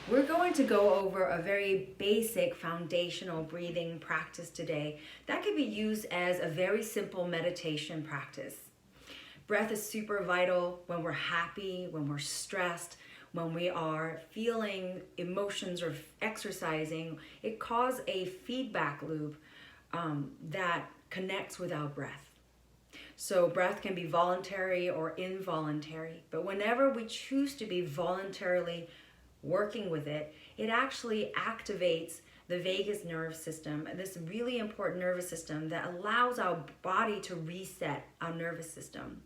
We're going to go over a very basic foundational breathing practice today that can be used as a very simple meditation practice. Breath is super vital when we're happy, when we're stressed, when we are feeling emotions or exercising. It causes a feedback loop that connects with our breath. So breath can be voluntary or involuntary, but whenever we choose to be voluntarily working with it, it actually activates the vagus nerve system, this really important nervous system that allows our body to reset our nervous system.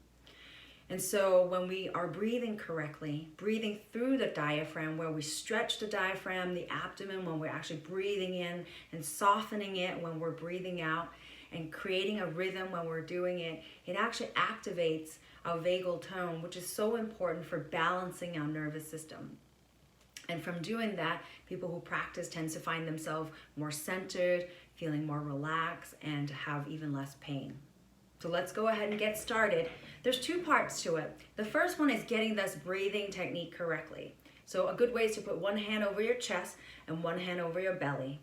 And so when we are breathing correctly, breathing through the diaphragm, where we stretch the diaphragm, the abdomen, when we're actually breathing in and softening it when we're breathing out, and creating a rhythm when we're doing it, it actually activates our vagal tone, which is so important for balancing our nervous system. And from doing that, people who practice tend to find themselves more centered, feeling more relaxed, and have even less pain. So let's go ahead and get started. There's two parts to it. The first one is getting this breathing technique correctly. So a good way is to put one hand over your chest and one hand over your belly.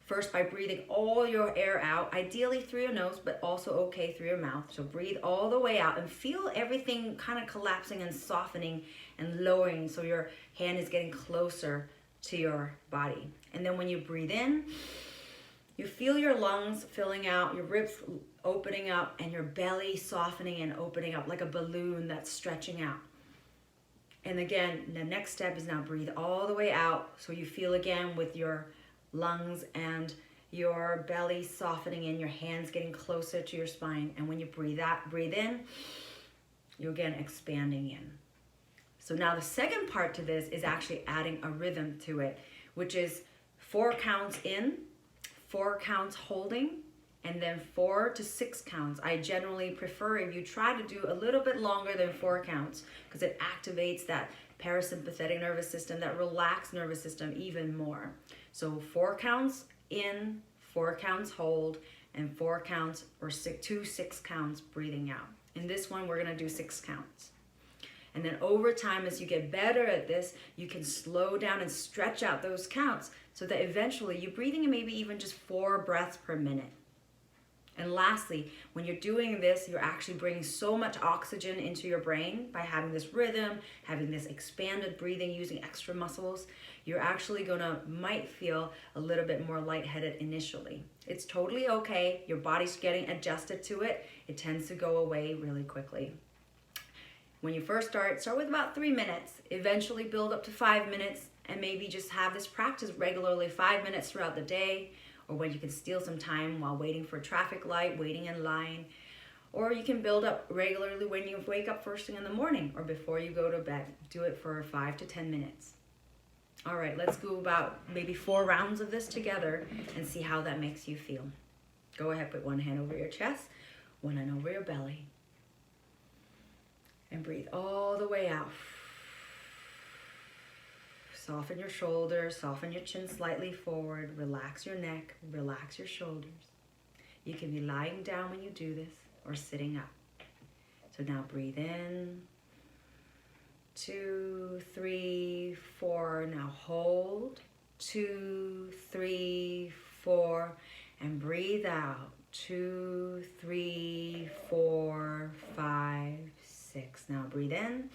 First, by breathing all your air out, ideally through your nose, but also okay through your mouth. So breathe all the way out and feel everything kind of collapsing and softening and lowering, so your hand is getting closer to your body. And then when you breathe in, you feel your lungs filling out, your ribs opening up, and your belly softening and opening up like a balloon that's stretching out. And again, the next step is now breathe all the way out, so you feel again with your lungs and your belly softening in, your hands getting closer to your spine. And when you breathe in, you're again expanding in. So now the second part to this is actually adding a rhythm to it, which is 4 counts in, 4 counts holding, and then 4 to 6 counts. I generally prefer if you try to do a little bit longer than 4 counts, because it activates that parasympathetic nervous system, that relaxed nervous system even more. So 4 counts in, 4 counts hold, and 4 counts or 6 counts breathing out. In this one, we're gonna do 6 counts. And then over time, as you get better at this, you can slow down and stretch out those counts so that eventually you're breathing in maybe even just 4 breaths per minute. And lastly, when you're doing this, you're actually bringing so much oxygen into your brain by having this rhythm, having this expanded breathing, using extra muscles. You're actually might feel a little bit more lightheaded initially. It's totally okay. Your body's getting adjusted to it. It tends to go away really quickly. When you first start with about 3 minutes, eventually build up to 5 minutes, and maybe just have this practice regularly 5 minutes throughout the day, or when you can steal some time while waiting for a traffic light, waiting in line. Or you can build up regularly when you wake up first thing in the morning or before you go to bed. Do it for 5 to 10 minutes. All right, let's go about maybe 4 rounds of this together and see how that makes you feel. Go ahead, put one hand over your chest, one hand over your belly. And breathe all the way out. Soften your shoulders, soften your chin slightly forward, relax your neck, relax your shoulders. You can be lying down when you do this or sitting up. So now breathe in, 2, 3, 4. Now hold, 2, 3, 4, and breathe out, 2, 3, 4, 5, 6. Now breathe in,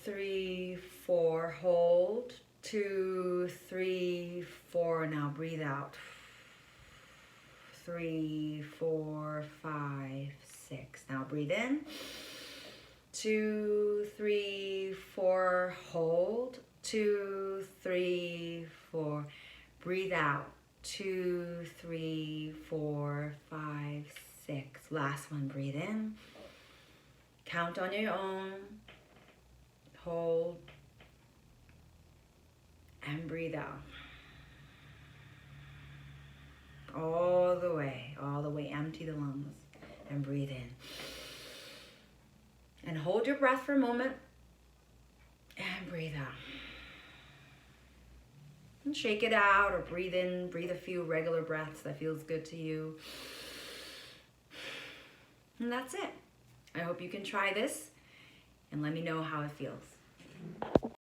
3, 4, hold, 2, 3, 4. Now breathe out, 3, 4, 5, 6. Now breathe in, 2, 3, 4, hold, 2, 3, 4. Breathe out, 2, 3, 4, 5, 6. Last one, breathe in. Count on your own. Hold. And breathe out. All the way, empty the lungs. And breathe in. And hold your breath for a moment. And breathe out. And shake it out or breathe in. Breathe a few regular breaths that feels good to you. And that's it. I hope you can try this and let me know how it feels.